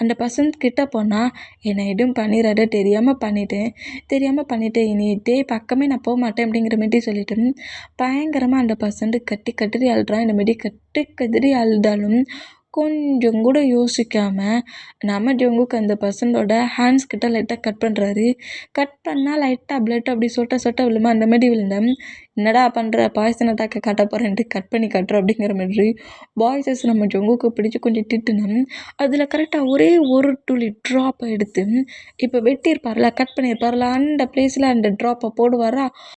அந்த பசங்க கிட்ட போனால் என்னை எதுவும் பண்ணிடாத தெரியாமல் பண்ணிட்டேன் இனி இதே பக்கமே நான் போக மாட்டேன் அப்படிங்கிற மாதிரி சொல்லிட்டு பயங்கரமாக அந்த பசங்க கட்டி கட்டி அழுறான். இந்த மாதிரி கட்டி கதறி அழுதாலும் கொஞ்சம் கூட யோசிக்காமல் நம்ம ஜங்குக்கு அந்த பர்சனோட ஹேண்ட்ஸ் கிட்ட லைட்டாக கட் பண்ணுறாரு. கட் பண்ணால் லைட்டாக பிளட் அப்படி சொட்ட விழுமா அந்த மாதிரி விழுந்தேன். என்னடா பண்ணுற பாய்சன் அட்டாக்கை காட்ட போகிறேன்ட்டு கட் பண்ணி காட்டுற அப்படிங்கிற மாதிரி பாய்ஸஸ் நம்ம ஜங்குக்கு பிடிச்சி கொஞ்சம் திட்டுனோம். அதில் கரெக்டாக ஒரே ஒரு துளி ட்ராப்பை எடுத்து இப்போ வெட்டியிருப்பார்ல கட் பண்ணியிருப்பார்ல அந்த பிளேஸில் அந்த ட்ராப்பை போடுவாரா